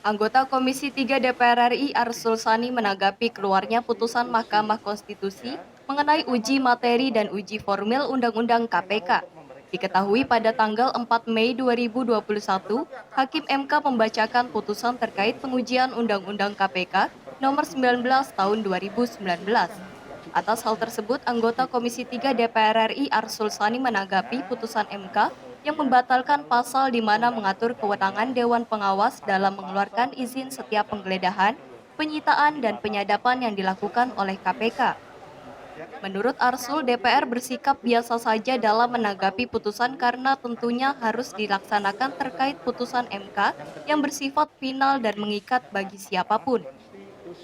Anggota Komisi 3 DPR RI Arsul Sani menanggapi keluarnya putusan Mahkamah Konstitusi mengenai uji materi dan uji formil Undang-Undang KPK. Diketahui pada tanggal 4 Mei 2021, Hakim MK membacakan putusan terkait pengujian Undang-Undang KPK nomor 19 tahun 2019. Atas hal tersebut, anggota Komisi 3 DPR RI Arsul Sani menanggapi putusan MK yang membatalkan pasal di mana mengatur kewenangan Dewan Pengawas dalam mengeluarkan izin setiap penggeledahan, penyitaan, dan penyadapan yang dilakukan oleh KPK. Menurut Arsul, DPR bersikap biasa saja dalam menanggapi putusan karena tentunya harus dilaksanakan terkait putusan MK yang bersifat final dan mengikat bagi siapapun.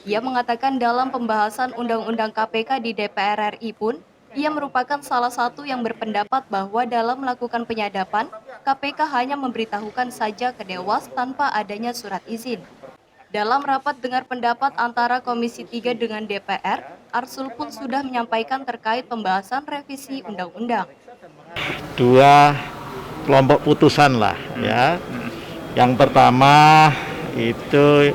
Ia mengatakan dalam pembahasan Undang-Undang KPK di DPR RI pun, ia merupakan salah satu yang berpendapat bahwa dalam melakukan penyadapan, KPK hanya memberitahukan saja ke Dewas tanpa adanya surat izin. Dalam rapat dengar pendapat antara Komisi 3 dengan DPR, Arsul pun sudah menyampaikan terkait pembahasan revisi undang-undang. Dua kelompok putusan lah ya. Yang pertama itu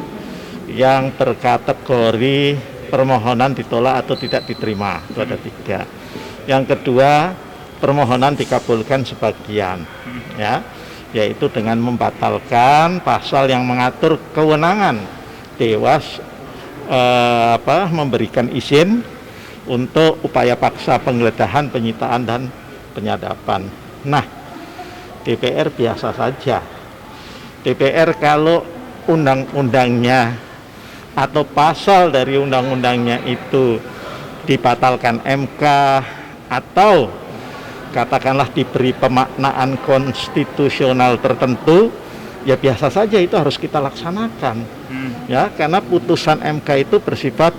yang berkategori permohonan ditolak atau tidak diterima, itu ada 3. Yang kedua, permohonan dikabulkan sebagian, ya, yaitu dengan membatalkan pasal yang mengatur kewenangan Dewas memberikan izin untuk upaya paksa penggeledahan, penyitaan, dan penyadapan. Nah, DPR biasa saja. DPR kalau undang-undangnya atau pasal dari undang-undangnya itu dibatalkan MK atau katakanlah diberi pemaknaan konstitusional tertentu, ya biasa saja itu harus kita laksanakan. Ya, karena putusan MK itu bersifat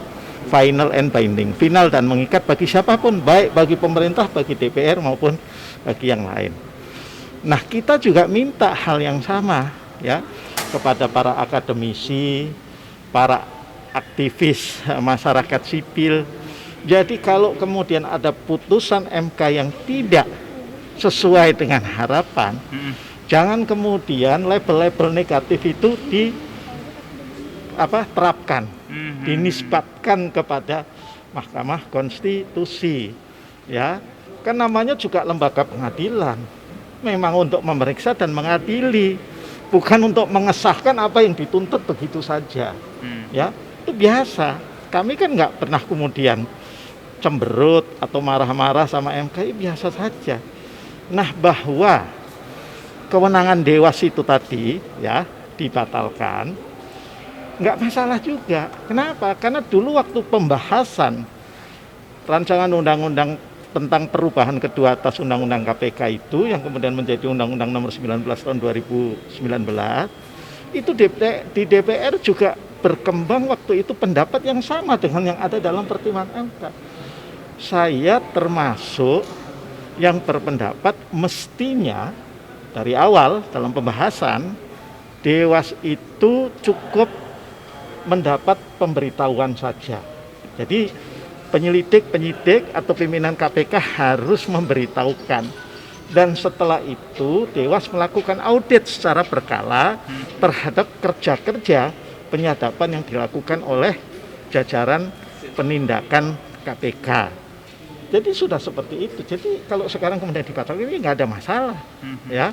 final and binding, final dan mengikat bagi siapapun, baik bagi pemerintah, bagi DPR maupun bagi yang lain. Nah, kita juga minta hal yang sama ya kepada para akademisi, para aktivis masyarakat sipil. Jadi kalau kemudian ada putusan MK yang tidak sesuai dengan harapan, jangan kemudian label-label negatif itu terapkan, dinisbatkan kepada Mahkamah Konstitusi. Ya, kan namanya juga lembaga pengadilan, memang untuk memeriksa dan mengadili, bukan untuk mengesahkan apa yang dituntut begitu saja. Ya, itu biasa. Kami kan nggak pernah kemudian cemberut atau marah-marah sama MK, biasa saja. Nah, bahwa kewenangan Dewas itu tadi ya dibatalkan, nggak masalah juga. Kenapa? Karena dulu waktu pembahasan rancangan undang-undang tentang perubahan kedua atas undang-undang KPK itu yang kemudian menjadi undang-undang nomor 19 tahun 2019, itu di DPR juga berkembang waktu itu pendapat yang sama dengan yang ada dalam pertimbangan MK. Saya termasuk yang berpendapat mestinya dari awal dalam pembahasan Dewas itu cukup mendapat pemberitahuan saja. Jadi penyidik atau pimpinan KPK harus memberitahukan. Dan setelah itu Dewas melakukan audit secara berkala terhadap kerja-kerja penyadapan yang dilakukan oleh jajaran penindakan KPK. Jadi sudah seperti itu. Jadi kalau sekarang kemudian dibatalkan, ini nggak ada masalah. Ya.